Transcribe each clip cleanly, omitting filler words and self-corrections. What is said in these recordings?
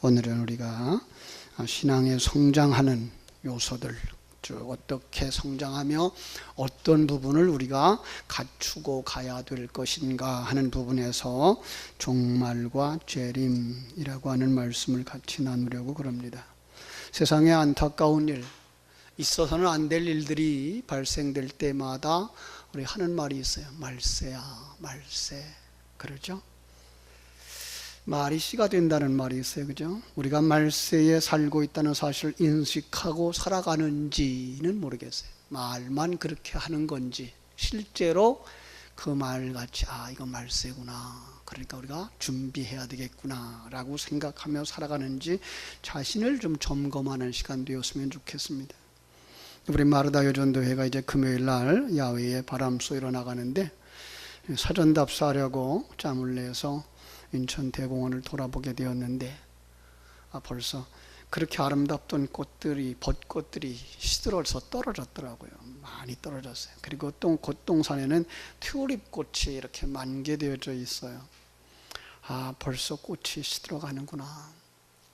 오늘은 우리가 신앙에 성장하는 요소들, 즉 어떻게 성장하며 어떤 부분을 우리가 갖추고 가야 될 것인가 하는 부분에서 종말과 재림이라고 하는 말씀을 같이 나누려고 그럽니다. 세상에 안타까운 일, 있어서는 안 될 일들이 발생될 때마다 우리 하는 말이 있어요. 말세야, 말세. 그러죠? 말이 씨가 된다는 말이 있어요. 그죠? 우리가 말세에 살고 있다는 사실을 인식하고 살아가는지는 모르겠어요. 말만 그렇게 하는 건지, 실제로 그 말같이, 이거 말세구나. 그러니까 우리가 준비해야 되겠구나. 라고 생각하며 살아가는지 자신을 좀 점검하는 시간 되었으면 좋겠습니다. 우리 마르다 여전도회가 이제 금요일 날 야외에 바람 쏘이러 나가는데 사전 답사하려고 짬을 내서 인천 대공원을 돌아보게 되었는데 벌써 그렇게 아름답던 꽃들이, 벚꽃들이 시들어서 떨어졌더라고요. 많이 떨어졌어요. 그리고 또 곧동산에는 튤립 꽃이 이렇게 만개되어져 있어요. 벌써 꽃이 시들어가는구나.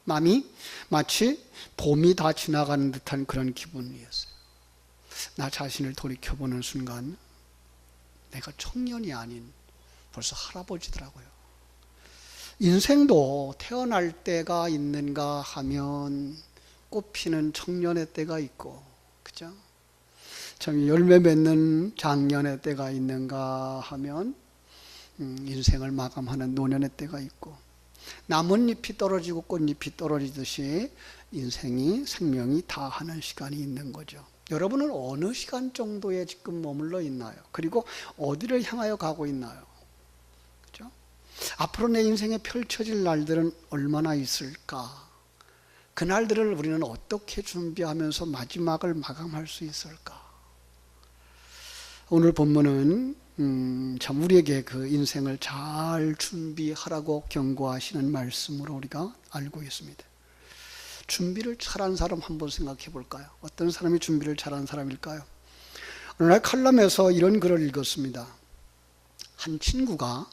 마음이 마치 봄이 다 지나가는 듯한 그런 기분이었어요. 나 자신을 돌이켜보는 순간 내가 청년이 아닌 벌써 할아버지더라고요. 인생도 태어날 때가 있는가 하면 꽃피는 청년의 때가 있고, 그죠? 참 열매 맺는 장년의 때가 있는가 하면 인생을 마감하는 노년의 때가 있고, 나뭇잎이 떨어지고 꽃잎이 떨어지듯이 인생이, 생명이 다하는 시간이 있는 거죠. 여러분은 어느 시간 정도에 지금 머물러 있나요? 그리고 어디를 향하여 가고 있나요? 그죠? 앞으로 내 인생에 펼쳐질 날들은 얼마나 있을까? 그 날들을 우리는 어떻게 준비하면서 마지막을 마감할 수 있을까? 오늘 본문은 참 우리에게 그 인생을 잘 준비하라고 경고하시는 말씀으로 우리가 알고 있습니다. 준비를 잘한 사람 한번 생각해 볼까요? 어떤 사람이 준비를 잘한 사람일까요? 어느 날 칼럼에서 이런 글을 읽었습니다. 한 친구가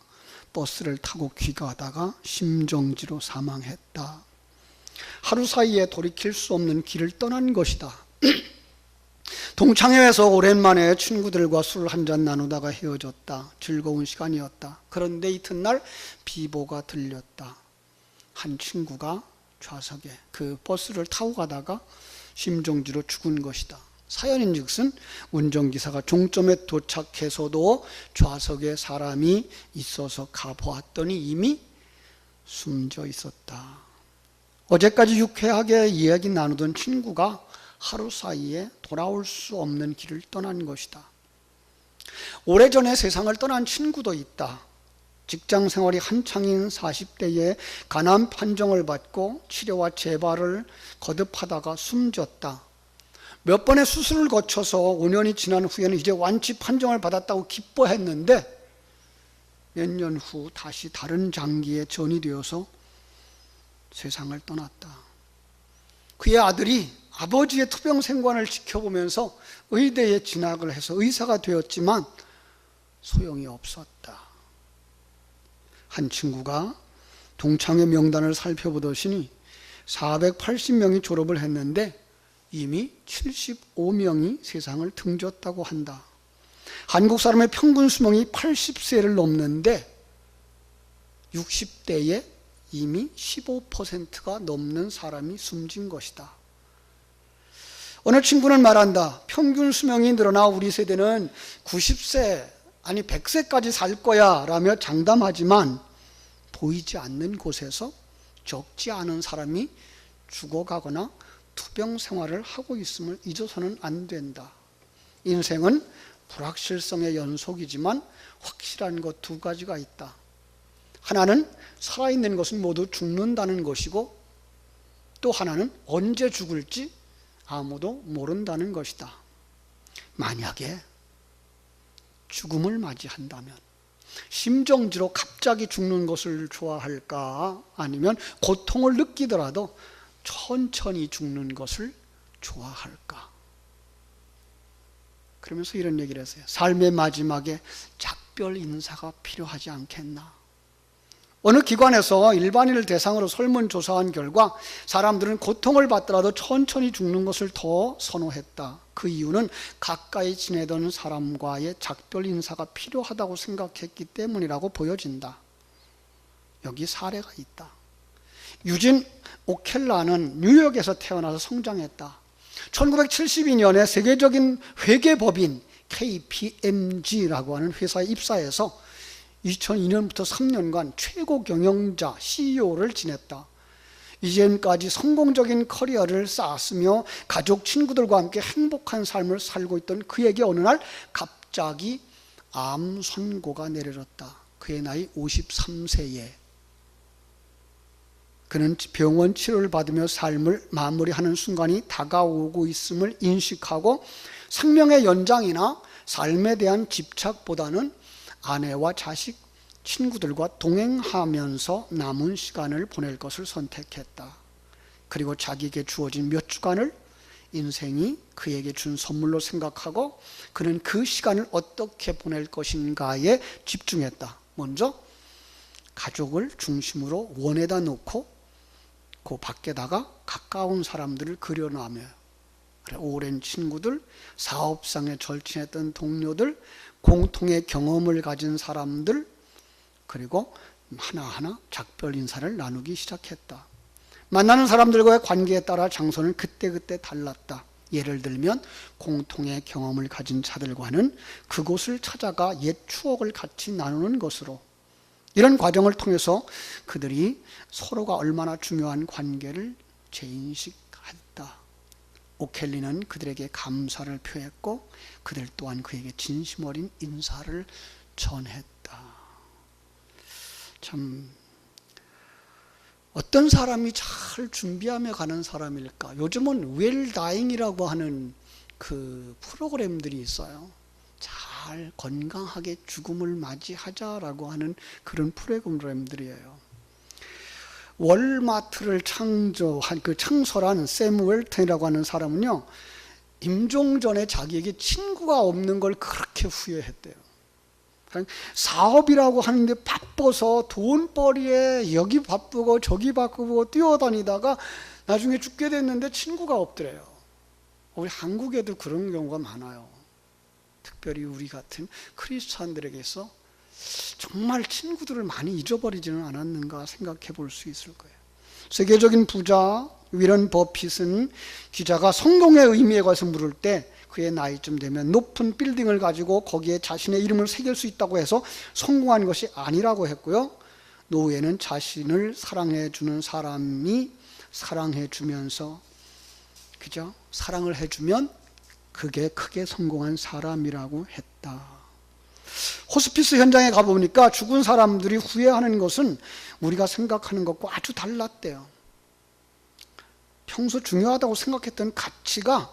버스를 타고 귀가하다가 심정지로 사망했다. 하루 사이에 돌이킬 수 없는 길을 떠난 것이다. 동창회에서 오랜만에 친구들과 술 한잔 나누다가 헤어졌다. 즐거운 시간이었다. 그런데 이튿날 비보가 들렸다. 한 친구가 좌석에 그 버스를 타고 가다가 심정지로 죽은 것이다. 사연인즉슨 운전기사가 종점에 도착해서도 좌석에 사람이 있어서 가보았더니 이미 숨져 있었다. 어제까지 유쾌하게 이야기 나누던 친구가 하루 사이에 돌아올 수 없는 길을 떠난 것이다. 오래전에 세상을 떠난 친구도 있다. 직장 생활이 한창인 40대에 간암 판정을 받고 치료와 재발을 거듭하다가 숨졌다. 몇 번의 수술을 거쳐서 5년이 지난 후에는 이제 완치 판정을 받았다고 기뻐했는데 몇 년 후 다시 다른 장기에 전이되어서 세상을 떠났다. 그의 아들이 아버지의 투병 생관을 지켜보면서 의대에 진학을 해서 의사가 되었지만 소용이 없었다. 한 친구가 동창회 명단을 살펴보더니 480명이 졸업을 했는데 이미 75명이 세상을 등졌다고 한다. 한국 사람의 평균 수명이 80세를 넘는데 60대에 이미 15%가 넘는 사람이 숨진 것이다. 어느 친구는 말한다. 평균 수명이 늘어나 우리 세대는 90세 아니 100세까지 살 거야 라며 장담하지만 보이지 않는 곳에서 적지 않은 사람이 죽어가거나 투병 생활을 하고 있음을 잊어서는 안 된다. 인생은 불확실성의 연속이지만 확실한 것 두 가지가 있다. 하나는 살아있는 것은 모두 죽는다는 것이고 또 하나는 언제 죽을지 아무도 모른다는 것이다. 만약에 죽음을 맞이한다면 심정지로 갑자기 죽는 것을 좋아할까? 아니면 고통을 느끼더라도 천천히 죽는 것을 좋아할까? 그러면서 이런 얘기를 했어요. 삶의 마지막에 작별 인사가 필요하지 않겠나? 어느 기관에서 일반인을 대상으로 설문조사한 결과 사람들은 고통을 받더라도 천천히 죽는 것을 더 선호했다. 그 이유는 가까이 지내던 사람과의 작별 인사가 필요하다고 생각했기 때문이라고 보여진다. 여기 사례가 있다. 유진 오켈라는 뉴욕에서 태어나서 성장했다. 1972년에 세계적인 회계법인 KPMG라고 하는 회사에 입사해서 2002년부터 3년간 최고 경영자 CEO를 지냈다. 이전까지 성공적인 커리어를 쌓았으며 가족, 친구들과 함께 행복한 삶을 살고 있던 그에게 어느 날 갑자기 암 선고가 내려졌다. 그의 나이 53세에 그는 병원 치료를 받으며 삶을 마무리하는 순간이 다가오고 있음을 인식하고 생명의 연장이나 삶에 대한 집착보다는 아내와 자식, 친구들과 동행하면서 남은 시간을 보낼 것을 선택했다. 그리고 자기에게 주어진 몇 주간을 인생이 그에게 준 선물로 생각하고 그는 그 시간을 어떻게 보낼 것인가에 집중했다. 먼저 가족을 중심으로 원에다 놓고 그 밖에다가 가까운 사람들을 그려나며 오랜 친구들, 사업상에 절친했던 동료들, 공통의 경험을 가진 사람들, 그리고 하나하나 작별 인사를 나누기 시작했다. 만나는 사람들과의 관계에 따라 장소는 그때그때 달랐다. 예를 들면 공통의 경험을 가진 자들과는 그곳을 찾아가 옛 추억을 같이 나누는 것으로, 이런 과정을 통해서 그들이 서로가 얼마나 중요한 관계를 재인식했다. 오켈리는 그들에게 감사를 표했고 그들 또한 그에게 진심 어린 인사를 전했다. 참 어떤 사람이 잘 준비하며 가는 사람일까? 요즘은 웰다잉이라고 하는 그 프로그램들이 있어요. 잘 건강하게 죽음을 맞이하자라고 하는 그런 프로그램들이에요. 월마트를 창조한 그 창설한 샘 웰턴이라고 하는 사람은요, 임종 전에 자기에게 친구가 없는 걸 그렇게 후회했대요. 사업이라고 하는데 바빠서 돈벌이에 여기 바쁘고 저기 바쁘고 뛰어다니다가 나중에 죽게 됐는데 친구가 없더래요. 우리 한국에도 그런 경우가 많아요. 특별히 우리 같은 크리스찬들에게서 정말 친구들을 많이 잊어버리지는 않았는가 생각해 볼 수 있을 거예요. 세계적인 부자 위런 버핏은 기자가 성공의 의미에 관해서 물을 때 그의 나이쯤 되면 높은 빌딩을 가지고 거기에 자신의 이름을 새길 수 있다고 해서 성공한 것이 아니라고 했고요. 노후에는 자신을 사랑해주는 사람이 사랑해주면서, 그죠? 사랑을 해주면 그게 크게 성공한 사람이라고 했다. 호스피스 현장에 가보니까 죽은 사람들이 후회하는 것은 우리가 생각하는 것과 아주 달랐대요. 평소 중요하다고 생각했던 가치가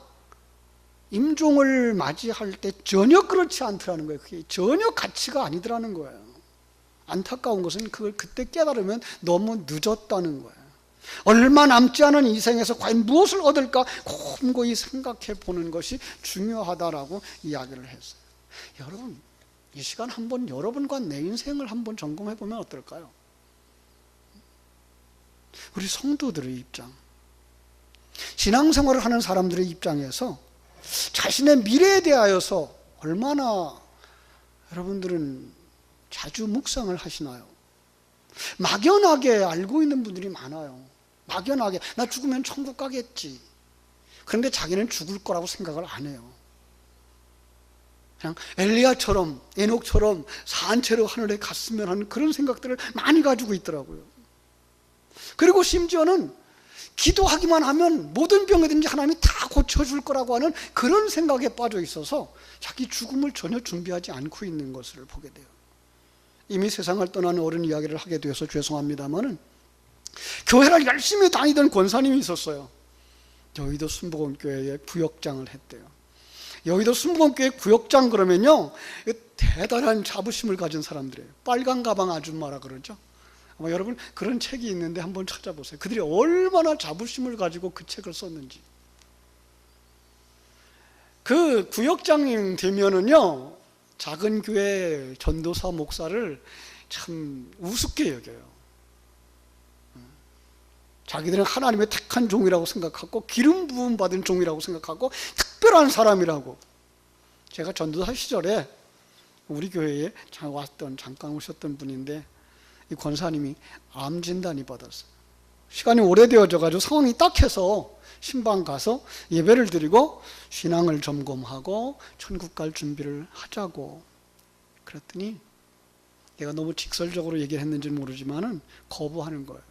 임종을 맞이할 때 전혀 그렇지 않더라는 거예요. 그게 전혀 가치가 아니더라는 거예요. 안타까운 것은 그걸 그때 깨달으면 너무 늦었다는 거예요. 얼마 남지 않은 인생에서 과연 무엇을 얻을까 곰곰이 생각해 보는 것이 중요하다라고 이야기를 했어요. 여러분, 이 시간 한번 여러분과 내 인생을 한번 점검해 보면 어떨까요? 우리 성도들의 입장, 신앙생활을 하는 사람들의 입장에서 자신의 미래에 대하여서 얼마나 여러분들은 자주 묵상을 하시나요? 막연하게 알고 있는 분들이 많아요. 막연하게 나 죽으면 천국 가겠지. 그런데 자기는 죽을 거라고 생각을 안 해요. 그냥 엘리야처럼, 에녹처럼 산채로 하늘에 갔으면 하는 그런 생각들을 많이 가지고 있더라고요. 그리고 심지어는 기도하기만 하면 모든 병이든지 하나님이 다 고쳐줄 거라고 하는 그런 생각에 빠져 있어서 자기 죽음을 전혀 준비하지 않고 있는 것을 보게 돼요. 이미 세상을 떠나는 어른 이야기를 하게 되어서 죄송합니다만은 교회를 열심히 다니던 권사님이 있었어요. 여의도 순복음교회에 구역장을 했대요. 여의도 순복음교회 구역장 그러면요, 대단한 자부심을 가진 사람들이에요. 빨간 가방 아줌마라 그러죠. 아마 여러분 그런 책이 있는데 한번 찾아보세요. 그들이 얼마나 자부심을 가지고 그 책을 썼는지. 그 구역장님 되면은요, 작은 교회 전도사 목사를 참 우습게 여겨요. 자기들은 하나님의 택한 종이라고 생각하고 기름 부음 받은 종이라고 생각하고 특별한 사람이라고. 제가 전도사 시절에 우리 교회에 잠깐 오셨던 분인데 이 권사님이 암 진단이 받았어요. 시간이 오래되어져 가지고 상황이 딱해서 신방 가서 예배를 드리고 신앙을 점검하고 천국 갈 준비를 하자고 그랬더니 내가 너무 직설적으로 얘기를 했는지 모르지만은 거부하는 거예요.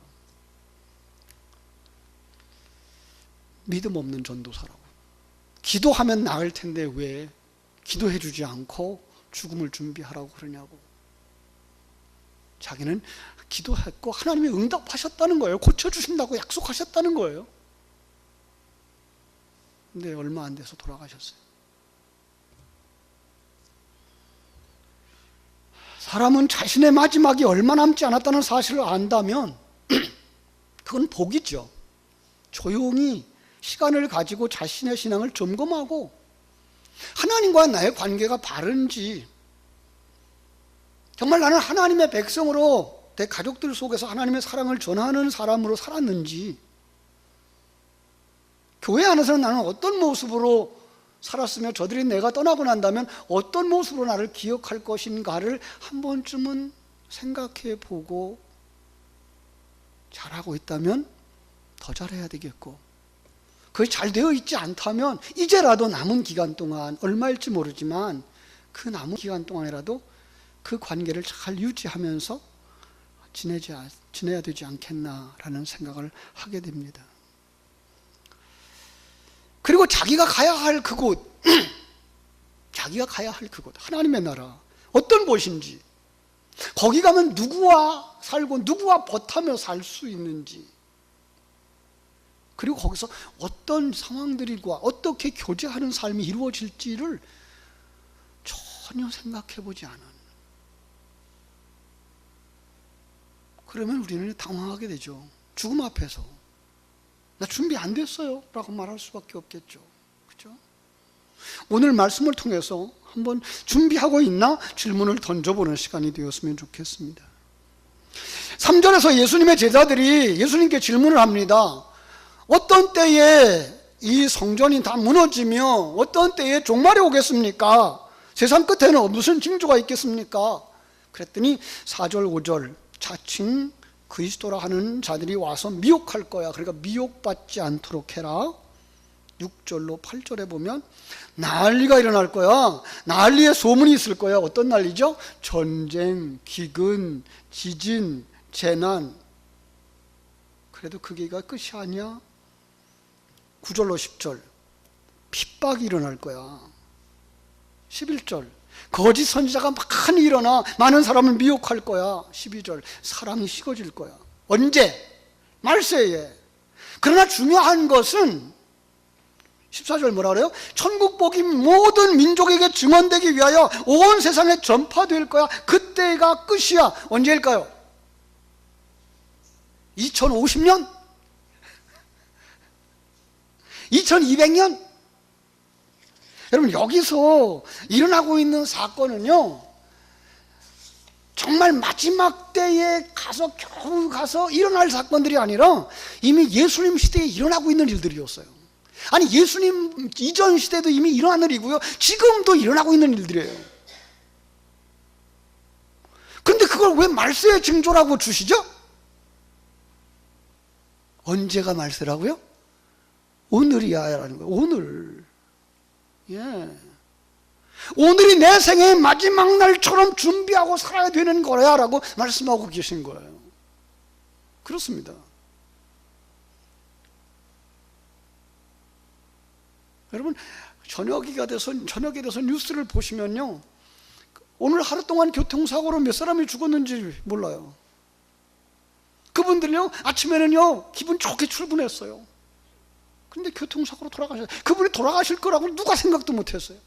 믿음 없는 전도사라고. 기도하면 나을 텐데 왜 기도해 주지 않고 죽음을 준비하라고 그러냐고. 자기는 기도했고 하나님이 응답하셨다는 거예요. 고쳐주신다고 약속하셨다는 거예요. 근데 얼마 안 돼서 돌아가셨어요. 사람은 자신의 마지막이 얼마 남지 않았다는 사실을 안다면 그건 복이죠. 조용히 시간을 가지고 자신의 신앙을 점검하고 하나님과 나의 관계가 바른지, 정말 나는 하나님의 백성으로 내 가족들 속에서 하나님의 사랑을 전하는 사람으로 살았는지, 교회 안에서는 나는 어떤 모습으로 살았으며 저들이 내가 떠나고 난다면 어떤 모습으로 나를 기억할 것인가를 한 번쯤은 생각해 보고 잘하고 있다면 더 잘해야 되겠고, 그게 잘 되어 있지 않다면 이제라도 남은 기간 동안, 얼마일지 모르지만 그 남은 기간 동안이라도 그 관계를 잘 유지하면서 지내야 되지 않겠나라는 생각을 하게 됩니다. 그리고 자기가 가야 할 그곳, 자기가 가야 할 그곳, 하나님의 나라, 어떤 곳인지, 거기 가면 누구와 살고 누구와 벗하며 살 수 있는지, 그리고 거기서 어떤 상황들과 어떻게 교제하는 삶이 이루어질지를 전혀 생각해 보지 않은, 그러면 우리는 당황하게 되죠. 죽음 앞에서 나 준비 안 됐어요 라고 말할 수밖에 없겠죠. 그렇죠? 오늘 말씀을 통해서 한번 준비하고 있나 질문을 던져보는 시간이 되었으면 좋겠습니다. 3절에서 예수님의 제자들이 예수님께 질문을 합니다. 어떤 때에 이 성전이 다 무너지며 어떤 때에 종말이 오겠습니까? 세상 끝에는 무슨 징조가 있겠습니까? 그랬더니 4절 5절 자칭 그리스도라 하는 자들이 와서 미혹할 거야. 그러니까 미혹받지 않도록 해라. 6절로 8절에 보면 난리가 일어날 거야. 난리의 소문이 있을 거야. 어떤 난리죠? 전쟁, 기근, 지진, 재난. 그래도 그게가 끝이 아니야. 9절로 10절 핍박이 일어날 거야. 11절 거짓 선지자가 많이 일어나 많은 사람을 미혹할 거야. 12절 사랑이 식어질 거야. 언제? 말세에. 그러나 중요한 것은 14절 뭐라 그래요? 천국 복이 모든 민족에게 증언되기 위하여 온 세상에 전파될 거야. 그때가 끝이야. 언제일까요? 2050년? 2200년? 여러분, 여기서 일어나고 있는 사건은요, 정말 마지막 때에 겨우 가서 일어날 사건들이 아니라 이미 예수님 시대에 일어나고 있는 일들이었어요. 아니, 예수님 이전 시대도 이미 일어난 일이고요, 지금도 일어나고 있는 일들이에요. 근데 그걸 왜 말세의 징조라고 주시죠? 언제가 말세라고요? 오늘이야 라는 거예요. 오늘. 예. 오늘이 내 생의 마지막 날처럼 준비하고 살아야 되는 거야 라고 말씀하고 계신 거예요. 그렇습니다. 여러분, 저녁에 돼서 뉴스를 보시면요, 오늘 하루 동안 교통사고로 몇 사람이 죽었는지 몰라요. 그분들요, 아침에는요 기분 좋게 출근했어요. 근데 교통사고로 돌아가셨어요. 그분이 돌아가실 거라고 누가 생각도 못했어요.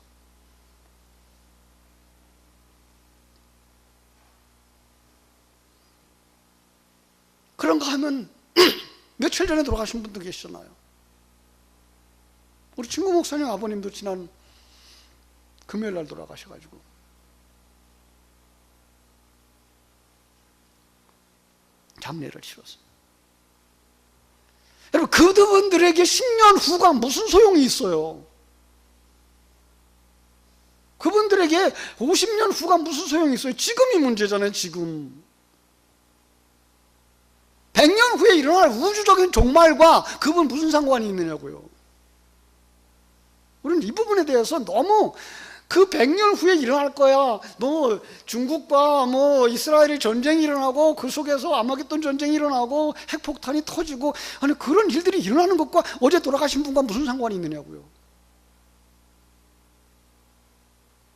그런가 하면 며칠 전에 돌아가신 분도 계시잖아요. 우리 친구 목사님 아버님도 지난 금요일 날 돌아가셔가지고 잡례를 치렀어요. 그분들에게 10년 후가 무슨 소용이 있어요? 그분들에게 50년 후가 무슨 소용이 있어요? 지금이 문제잖아요, 지금. 100년 후에 일어날 우주적인 종말과 그분 무슨 상관이 있느냐고요. 우리는 이 부분에 대해서 너무 그 100년 후에 일어날 거야. 뭐 중국과 뭐 이스라엘의 전쟁이 일어나고 그 속에서 아마겟돈 전쟁이 일어나고 핵폭탄이 터지고, 아니 그런 일들이 일어나는 것과 어제 돌아가신 분과 무슨 상관이 있느냐고요.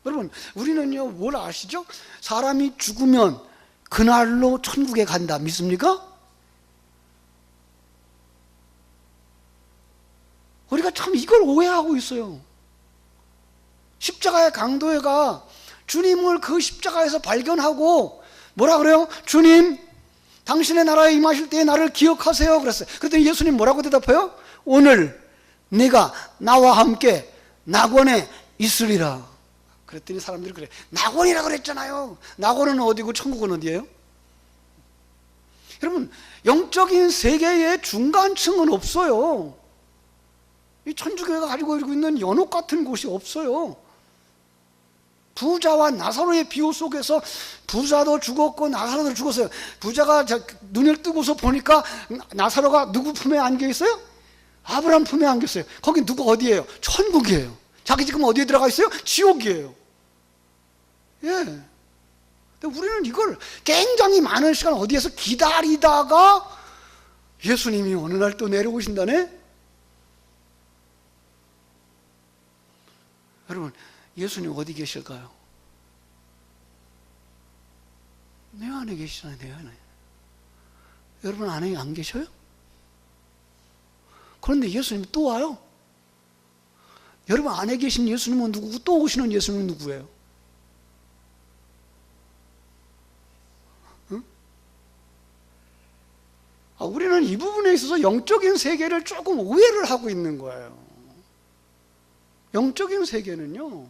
여러분, 우리는요 뭘 아시죠? 사람이 죽으면 그날로 천국에 간다. 믿습니까? 우리가 참 이걸 오해하고 있어요. 십자가의 강도가 주님을 그 십자가에서 발견하고 뭐라 그래요? 주님, 당신의 나라에 임하실 때에 나를 기억하세요 그랬어요. 그랬더니 예수님 뭐라고 대답해요? 오늘 네가 나와 함께 낙원에 있으리라. 그랬더니 사람들이 그래, 낙원이라 그랬잖아요. 낙원은 어디고 천국은 어디예요? 여러분, 영적인 세계의 중간층은 없어요. 이 천주교회가 가지고 있는 연옥 같은 곳이 없어요. 부자와 나사로의 비유 속에서 부자도 죽었고 나사로도 죽었어요. 부자가 눈을 뜨고서 보니까 나사로가 누구 품에 안겨 있어요? 아브라함 품에 안겨 있어요. 거기 누구 어디예요? 천국이에요. 자기 지금 어디에 들어가 있어요? 지옥이에요. 예. 근데 우리는 이걸 굉장히 많은 시간 어디에서 기다리다가 예수님이 어느 날 또 내려오신다네? 여러분, 예수님 어디 계실까요? 내 안에 계시잖아요, 내 안에. 여러분 안에 안 계셔요? 그런데 예수님이 또 와요. 여러분 안에 계신 예수님은 누구고 또 오시는 예수님은 누구예요? 응? 우리는 이 부분에 있어서 영적인 세계를 조금 오해를 하고 있는 거예요. 영적인 세계는요,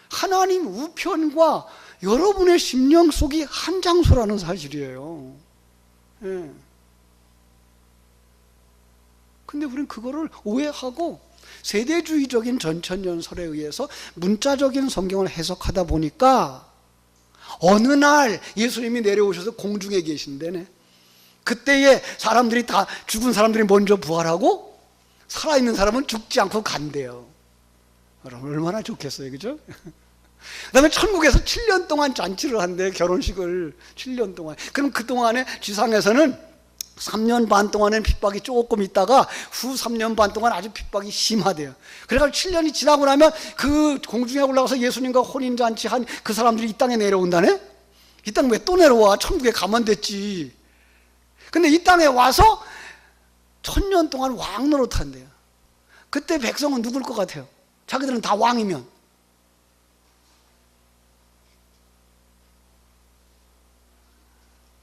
하나님 우편과 여러분의 심령 속이 한 장소라는 사실이에요. 예. 근데 우리는 그거를 오해하고 세대주의적인 전천연설에 의해서 문자적인 성경을 해석하다 보니까 어느 날 예수님이 내려오셔서 공중에 계신다네. 그때에 사람들이 다, 죽은 사람들이 먼저 부활하고 살아있는 사람은 죽지 않고 간대요. 여러분 얼마나 좋겠어요, 그죠? 그 다음에 천국에서 7년 동안 잔치를 한대, 결혼식을 7년 동안. 그럼 그 동안에 지상에서는 3년 반 동안에는 핍박이 조금 있다가 후 3년 반 동안 아주 핍박이 심하대요. 그래가지고 7년이 지나고 나면 그 공중에 올라가서 예수님과 혼인잔치 한 그 사람들이 이 땅에 내려온다네? 이 땅 왜 또 내려와? 천국에 가면 됐지. 근데 이 땅에 와서 1000년 동안 왕 노릇한대요. 그때 백성은 누굴 것 같아요? 자기들은 다 왕이면.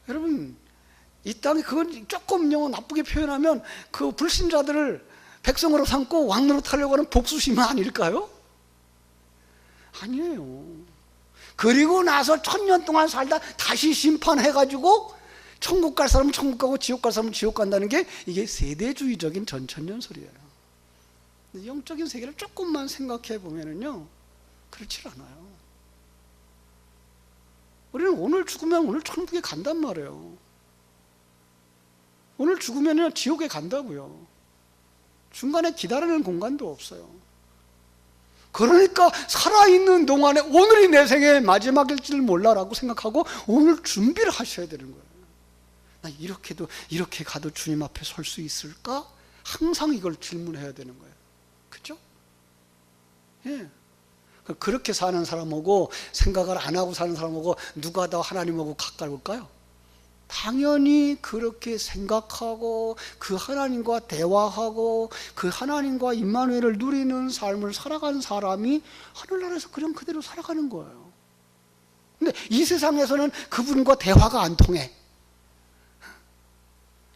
여러분, 이 땅에 그건 조금요 나쁘게 표현하면 그 불신자들을 백성으로 삼고 왕 노릇하려고 하는 복수심 아닐까요? 아니에요. 그리고 나서 1000년 동안 살다 다시 심판해가지고 천국 갈 사람은 천국 가고 지옥 갈 사람은 지옥 간다는 게 이게 세대주의적인 전천연설이에요. 영적인 세계를 조금만 생각해 보면은요, 그렇지 않아요. 우리는 오늘 죽으면 오늘 천국에 간단 말이에요. 오늘 죽으면 지옥에 간다고요. 중간에 기다리는 공간도 없어요. 그러니까 살아있는 동안에 오늘이 내 생의 마지막일지를 몰라라고 생각하고 오늘 준비를 하셔야 되는 거예요. 나 이렇게 가도 주님 앞에 설 수 있을까? 항상 이걸 질문해야 되는 거예요. 그죠? 예. 그렇게 사는 사람하고 생각을 안 하고 사는 사람하고 누가 더 하나님하고 가까울까요? 당연히 그렇게 생각하고 그 하나님과 대화하고 그 하나님과 임마누엘을 누리는 삶을 살아가는 사람이 하늘나라에서 그냥 그대로 살아가는 거예요. 근데 이 세상에서는 그분과 대화가 안 통해.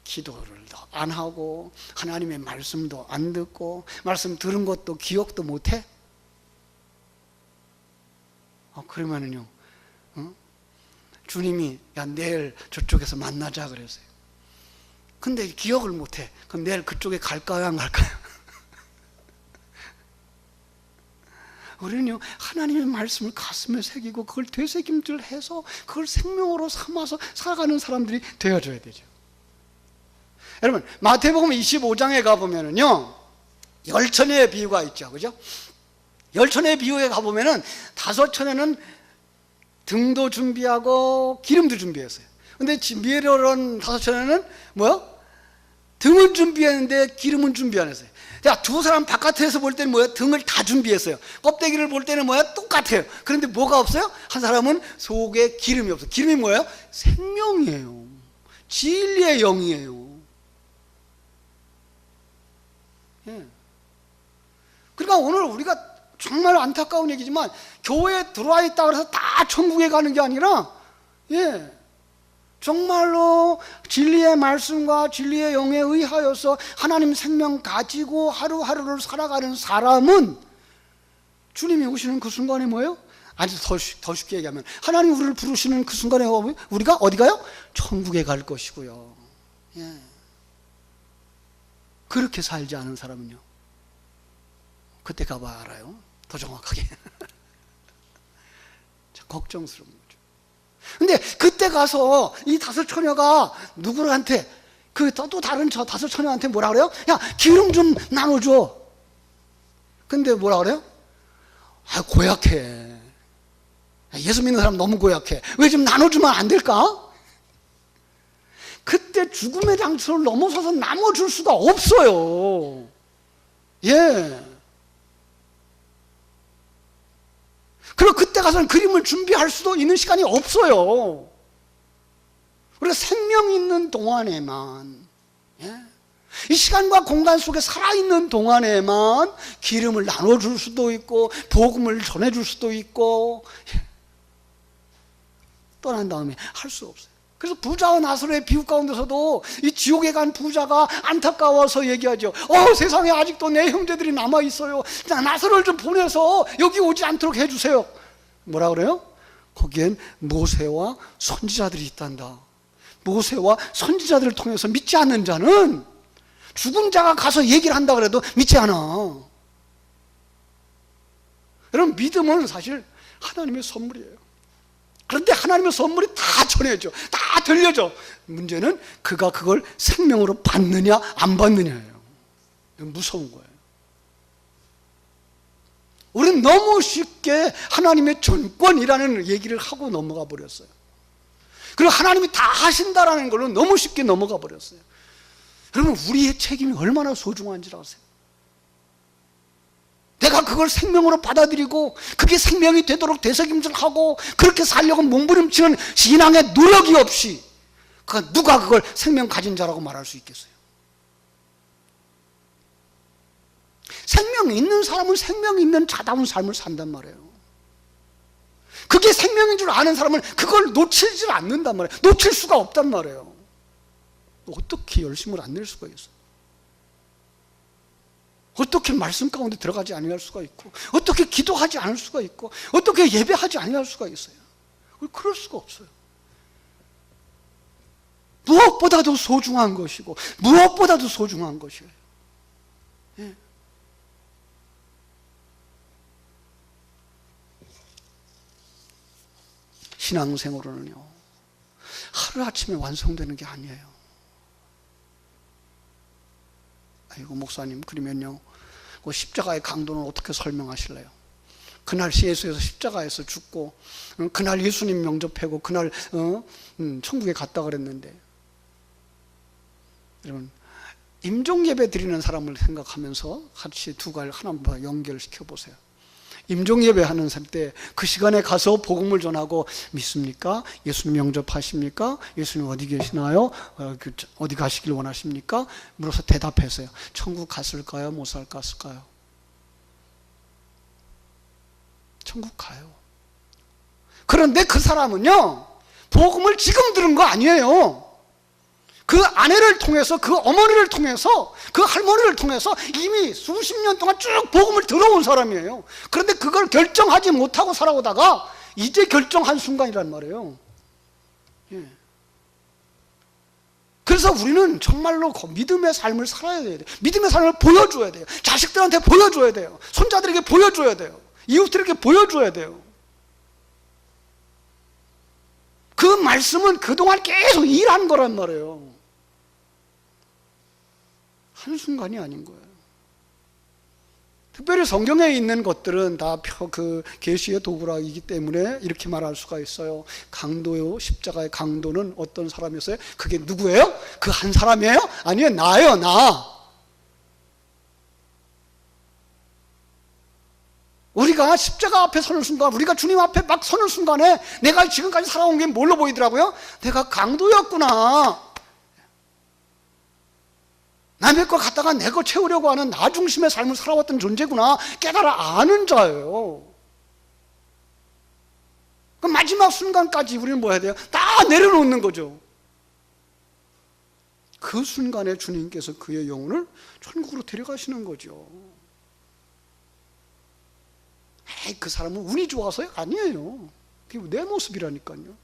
기도를 안 하고 하나님의 말씀도 안 듣고 말씀 들은 것도 기억도 못해? 그러면은요, 주님이 야 내일 저쪽에서 만나자 그랬어요. 근데 기억을 못해. 그럼 내일 그쪽에 갈까요, 안 갈까요? 우리는요, 하나님의 말씀을 가슴에 새기고 그걸 되새김질 해서 그걸 생명으로 삼아서 살아가는 사람들이 되어줘야 되죠. 여러분, 마태복음 25장에 가보면은요, 열처녀의 비유가 있죠. 그죠? 열처녀의 비유에 가보면은 5처녀는 등도 준비하고 기름도 준비했어요. 근데 미에로는 5처녀는 뭐요? 등은 준비했는데 기름은 준비 안 했어요. 자, 두 사람 바깥에서 볼 때는 뭐야? 등을 다 준비했어요. 껍데기를 볼 때는 뭐야? 똑같아요. 그런데 뭐가 없어요? 한 사람은 속에 기름이 없어요. 기름이 뭐예요? 생명이에요. 진리의 영이에요. 예. 그러니까 오늘 우리가 정말 안타까운 얘기지만 교회에 들어와 있다 그래서 다 천국에 가는 게 아니라, 예, 정말로 진리의 말씀과 진리의 영에 의하여서 하나님 생명 가지고 하루하루를 살아가는 사람은 주님이 오시는 그 순간에 뭐예요? 아니, 더 쉽게 얘기하면 하나님 우리를 부르시는 그 순간에 우리가 어디 가요? 천국에 갈 것이고요. 예. 그렇게 살지 않은 사람은요, 그때 가봐 알아요. 더 정확하게. 걱정스러운 거죠. 근데 그때 가서 이 5처녀가 누구한테, 또 다른 5처녀한테 뭐라 그래요? 야, 기름 좀 나눠줘. 근데 뭐라 그래요? 아, 고약해. 예수 믿는 사람 너무 고약해. 왜 좀 나눠주면 안 될까? 그때 죽음의 장소를 넘어서서 나눠줄 수가 없어요. 예. 그리고 그때 가서는 그림을 준비할 수도 있는 시간이 없어요. 우리가 생명 있는 동안에만, 예? 이 시간과 공간 속에 살아있는 동안에만 기름을 나눠줄 수도 있고 복음을 전해줄 수도 있고, 예. 떠난 다음에 할 수 없어요. 그래서 부자와 나사로의 비유 가운데서도 이 지옥에 간 부자가 안타까워서 얘기하죠. 세상에 아직도 내 형제들이 남아있어요. 나사로를 좀 보내서 여기 오지 않도록 해주세요. 뭐라 그래요? 거기엔 모세와 선지자들이 있단다. 모세와 선지자들을 통해서 믿지 않는 자는 죽은 자가 가서 얘기를 한다 그래도 믿지 않아. 여러분, 믿음은 사실 하나님의 선물이에요. 그런데 하나님의 선물이 다 전해져, 다 들려져. 문제는 그가 그걸 생명으로 받느냐 안 받느냐예요. 무서운 거예요. 우리는 너무 쉽게 하나님의 전권이라는 얘기를 하고 넘어가 버렸어요. 그리고 하나님이 다 하신다라는 걸로 너무 쉽게 넘어가 버렸어요. 여러분, 우리의 책임이 얼마나 소중한지 아세요? 내가 그걸 생명으로 받아들이고 그게 생명이 되도록 되새김질하고 그렇게 살려고 몸부림치는 신앙의 노력이 없이 누가 그걸 생명 가진 자라고 말할 수 있겠어요? 생명이 있는 사람은 생명이 있는 자다운 삶을 산단 말이에요. 그게 생명인 줄 아는 사람은 그걸 놓치질 않는단 말이에요. 놓칠 수가 없단 말이에요. 어떻게 열심을 안 낼 수가 있어요? 어떻게 말씀 가운데 들어가지 아니할 수가 있고, 어떻게 기도하지 않을 수가 있고, 어떻게 예배하지 아니할 수가 있어요? 그럴 수가 없어요. 무엇보다도 소중한 것이고 무엇보다도 소중한 것이에요. 예. 신앙생활은요, 하루아침에 완성되는 게 아니에요. 아이고, 목사님, 그러면요, 그 십자가의 강도는 어떻게 설명하실래요? 그날 예수에서 십자가에서 죽고, 그날 예수님 영접하고, 그날 천국에 갔다 그랬는데, 여러분, 임종예배 드리는 사람을 생각하면서 같이 두 가지를 하나만 연결시켜 보세요. 임종예배 하는 때 그 시간에 가서 복음을 전하고, 믿습니까? 예수님 영접하십니까? 예수님 어디 계시나요? 어디 가시길 원하십니까? 물어서 대답했어요. 천국 갔을까요? 못 갔을까요? 천국 가요. 그런데 그 사람은요, 복음을 지금 들은 거 아니에요. 그 아내를 통해서, 그 어머니를 통해서, 그 할머니를 통해서 이미 수십 년 동안 쭉 복음을 들어온 사람이에요. 그런데 그걸 결정하지 못하고 살아오다가 이제 결정한 순간이란 말이에요. 예. 그래서 우리는 정말로 믿음의 삶을 살아야 돼요. 믿음의 삶을 보여줘야 돼요. 자식들한테 보여줘야 돼요. 손자들에게 보여줘야 돼요. 이웃들에게 보여줘야 돼요. 그 말씀은 그동안 계속 일한 거란 말이에요. 한순간이 아닌 거예요. 특별히 성경에 있는 것들은 다 그 계시의 도구라기 때문에 이렇게 말할 수가 있어요. 강도요, 십자가의 강도는 어떤 사람이었어요? 그게 누구예요? 그 한 사람이에요? 아니요, 나예요, 나. 우리가 십자가 앞에 서는 순간, 우리가 주님 앞에 막 서는 순간에 내가 지금까지 살아온 게 뭘로 보이더라고요? 내가 강도였구나. 남의 거 갖다가 내 거 채우려고 하는 나 중심의 삶을 살아왔던 존재구나 깨달아 아는 자예요. 그 마지막 순간까지 우리는 뭐 해야 돼요? 다 내려놓는 거죠. 그 순간에 주님께서 그의 영혼을 천국으로 데려가시는 거죠. 에이, 그 사람은 운이 좋아서요? 아니에요. 그게 내 모습이라니까요.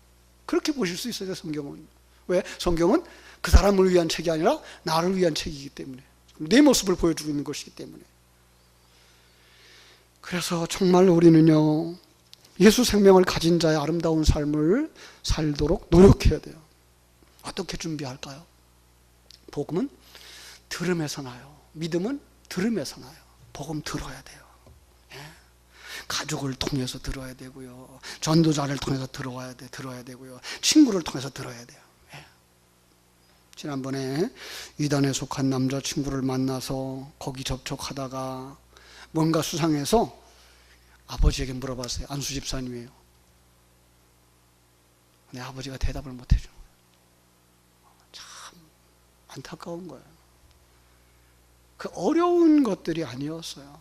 그렇게 보실 수 있어요, 성경은. 왜? 성경은 그 사람을 위한 책이 아니라 나를 위한 책이기 때문에, 내 모습을 보여주고 있는 것이기 때문에. 그래서 정말 우리는요, 예수 생명을 가진 자의 아름다운 삶을 살도록 노력해야 돼요. 어떻게 준비할까요? 복음은 들음에서 나요. 믿음은 들음에서 나요. 복음 들어야 돼요. 예. 가족을 통해서 들어야 되고요. 전도자를 통해서 들어야 되고요. 친구를 통해서 들어야 돼요. 지난번에 이단에 속한 남자친구를 만나서 거기 접촉하다가 뭔가 수상해서 아버지에게 물어봤어요. 안수 집사님이에요. 근데 아버지가 대답을 못 해줘요. 참 안타까운 거예요. 그 어려운 것들이 아니었어요.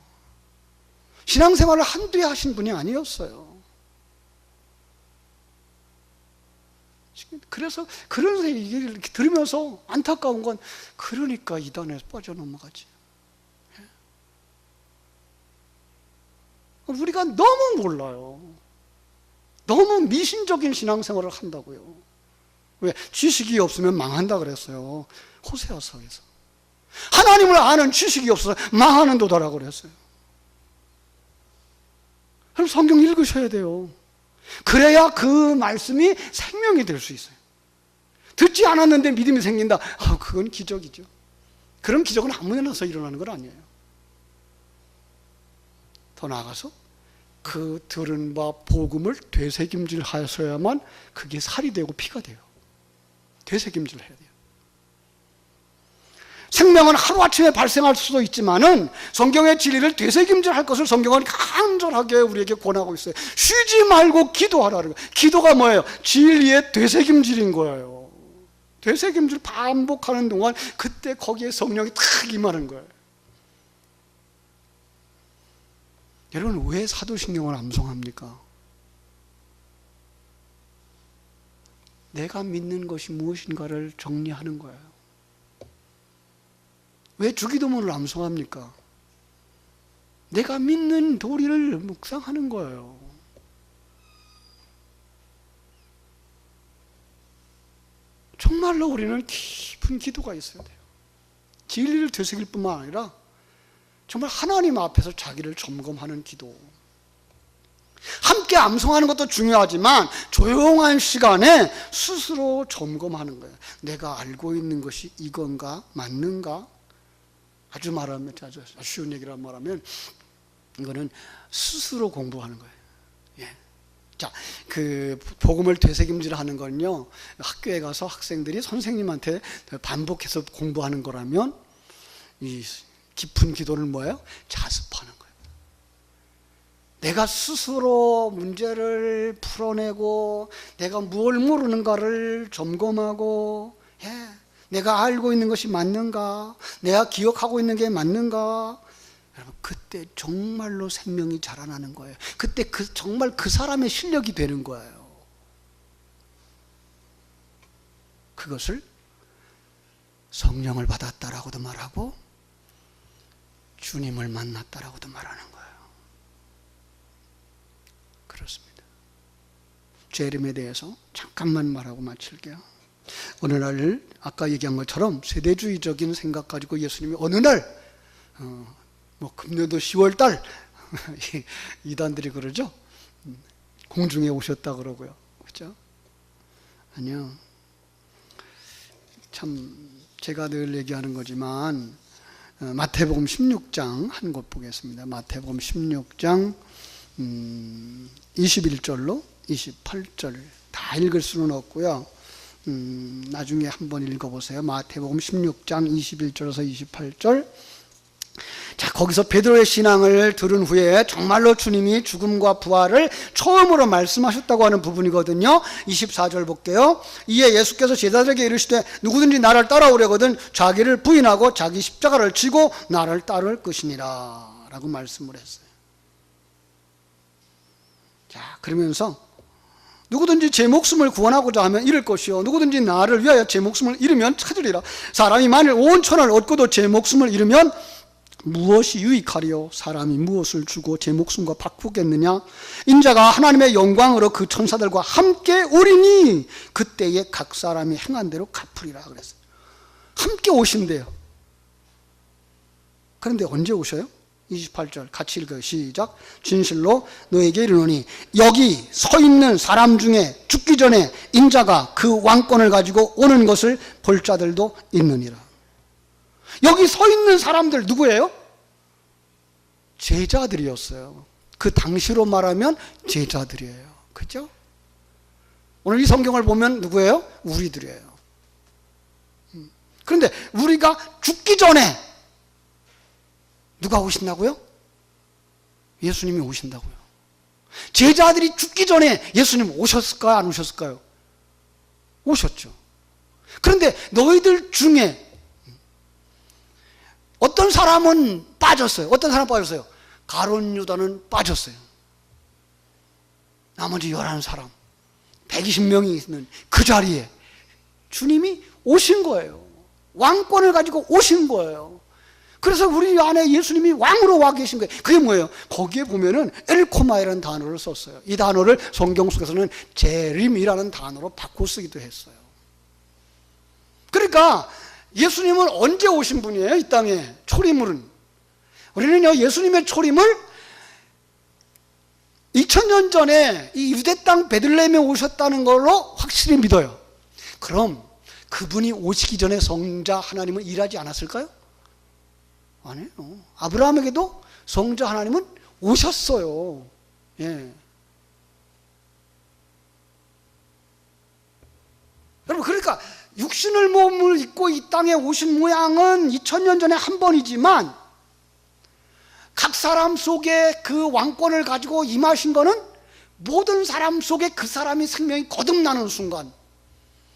신앙생활을 한두해 하신 분이 아니었어요. 그래서 그런 얘기를 이렇게 들으면서 안타까운 건, 그러니까 이단에 빠져넘어가지. 우리가 너무 몰라요. 너무 미신적인 신앙생활을 한다고요. 왜? 지식이 없으면 망한다 그랬어요. 호세아서에서. 하나님을 아는 지식이 없어서 망하는 도다라고 그랬어요. 그럼 성경 읽으셔야 돼요. 그래야 그 말씀이 생명이 될 수 있어요. 듣지 않았는데 믿음이 생긴다. 그건 기적이죠. 그런 기적은 아무데나서 일어나는 건 아니에요. 더 나아가서 그 들은 바 복음을 되새김질 하셔야만 그게 살이 되고 피가 돼요. 되새김질 해야 돼요. 생명은 하루아침에 발생할 수도 있지만은 성경의 진리를 되새김질할 것을 성경은 간절하게 우리에게 권하고 있어요. 쉬지 말고 기도하라는 거예요. 기도가 뭐예요? 진리의 되새김질인 거예요. 되새김질 반복하는 동안 그때 거기에 성령이 탁 임하는 거예요. 여러분, 왜 사도신경을 암송합니까? 내가 믿는 것이 무엇인가를 정리하는 거예요. 왜 주기도문을 암송합니까? 내가 믿는 도리를 묵상하는 거예요. 정말로 우리는 깊은 기도가 있어야 돼요. 진리를 되새길 뿐만 아니라 정말 하나님 앞에서 자기를 점검하는 기도. 함께 암송하는 것도 중요하지만 조용한 시간에 스스로 점검하는 거예요. 내가 알고 있는 것이 이건가? 맞는가? 아주 쉬운 얘기로 말하면 이거는 스스로 공부하는 거예요. 예. 자, 그 복음을 되새김질하는 건요, 학교에 가서 학생들이 선생님한테 반복해서 공부하는 거라면, 이 깊은 기도는 뭐예요? 자습하는 거예요. 내가 스스로 문제를 풀어내고 내가 뭘 모르는가를 점검하고, 내가 알고 있는 것이 맞는가? 내가 기억하고 있는 게 맞는가? 여러분, 그때 정말로 생명이 자라나는 거예요. 그때 정말 그 사람의 실력이 되는 거예요. 그것을 성령을 받았다라고도 말하고 주님을 만났다라고도 말하는 거예요. 그렇습니다. 재림에 대해서 잠깐만 말하고 마칠게요. 어느 날 아까 얘기한 것처럼 세대주의적인 생각 가지고 예수님이 어느 날 뭐 금년도 10월달 이단들이 그러죠. 공중에 오셨다 그러고요. 그렇죠? 아니요. 참 제가 늘 얘기하는 거지만 마태복음 16장 한 곳 보겠습니다. 마태복음 16장 21절로 28절 다 읽을 수는 없고요. 나중에 한번 읽어보세요. 마태복음 16장 21절에서 28절. 자, 거기서 베드로의 신앙을 들은 후에 정말로 주님이 죽음과 부활을 처음으로 말씀하셨다고 하는 부분이거든요. 24절 볼게요. 이에 예수께서 제자들에게 이르시되 누구든지 나를 따라오려거든 자기를 부인하고 자기 십자가를 지고 나를 따를 것이니라 라고 말씀을 했어요. 자, 그러면서 누구든지 제 목숨을 구원하고자 하면 잃을 것이요 누구든지 나를 위하여 제 목숨을 잃으면 찾으리라. 사람이 만일 온 천을 얻고도 제 목숨을 잃으면 무엇이 유익하리요? 사람이 무엇을 주고 제 목숨과 바꾸겠느냐? 인자가 하나님의 영광으로 그 천사들과 함께 오리니 그때에 각 사람이 행한 대로 갚으리라 그랬어요. 함께 오신대요. 그런데 언제 오셔요? 28절 같이 읽어요. 시작. 진실로 너에게 이르노니 여기 서 있는 사람 중에 죽기 전에 인자가 그 왕권을 가지고 오는 것을 볼 자들도 있느니라. 여기 서 있는 사람들 누구예요? 제자들이었어요. 그 당시로 말하면 제자들이에요. 그죠? 오늘 이 성경을 보면 누구예요? 우리들이에요. 그런데 우리가 죽기 전에 누가 오신다고요? 예수님이 오신다고요. 제자들이 죽기 전에 예수님 오셨을까요? 안 오셨을까요? 오셨죠. 그런데 너희들 중에 어떤 사람은 빠졌어요. 어떤 사람 빠졌어요? 가룟 유다는 빠졌어요. 나머지 11사람 120명이 있는 그 자리에 주님이 오신 거예요. 왕권을 가지고 오신 거예요. 그래서 우리 안에 예수님이 왕으로 와 계신 거예요. 그게 뭐예요? 거기에 보면은 엘코마이라는 단어를 썼어요. 이 단어를 성경 속에서는 재림이라는 단어로 바꿔 쓰기도 했어요. 그러니까 예수님은 언제 오신 분이에요? 이 땅에 초림은. 우리는요 예수님의 초림을 2000년 전에 이 유대 땅 베들레헴에 오셨다는 걸로 확실히 믿어요. 그럼 그분이 오시기 전에 성자 하나님은 일하지 않았을까요? 아니에요. 아브라함에게도 성자 하나님은 오셨어요. 예. 여러분 그러니까 육신을 몸을 입고 이 땅에 오신 모양은 2000년 전에 한 번이지만 각 사람 속에 그 왕권을 가지고 임하신 거는 모든 사람 속에 그 사람이 생명이 거듭나는 순간,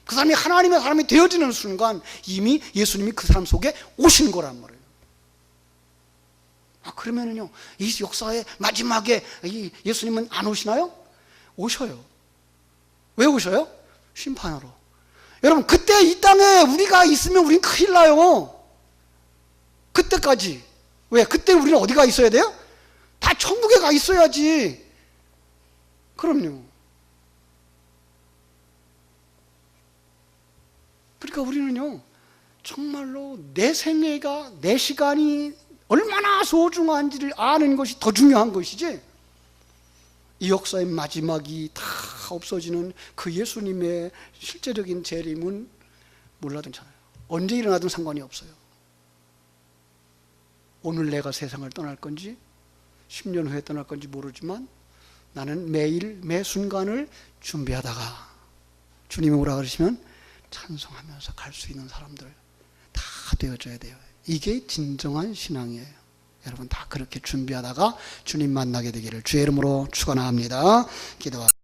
그 사람이 하나님의 사람이 되어지는 순간 이미 예수님이 그 사람 속에 오신 거란 말이에요. 그러면은요 이 역사의 마지막에 이 예수님은 안 오시나요? 오셔요. 왜 오셔요? 심판하러. 여러분 그때 이 땅에 우리가 있으면 우린 큰일 나요. 그때까지. 왜? 그때 우리는 어디가 있어야 돼요? 다 천국에 가 있어야지. 그럼요. 그러니까 우리는요 정말로 내 생애가 내 시간이 얼마나 소중한지를 아는 것이 더 중요한 것이지 이 역사의 마지막이 다 없어지는 그 예수님의 실제적인 재림은 몰라도 괜찮아요. 언제 일어나든 상관이 없어요. 오늘 내가 세상을 떠날 건지 10년 후에 떠날 건지 모르지만 나는 매일 매 순간을 준비하다가 주님이 오라 그러시면 찬송하면서 갈 수 있는 사람들 다 되어져야 돼요. 이게 진정한 신앙이에요. 여러분 다 그렇게 준비하다가 주님 만나게 되기를 주의 이름으로 축원합니다. 기도합니다.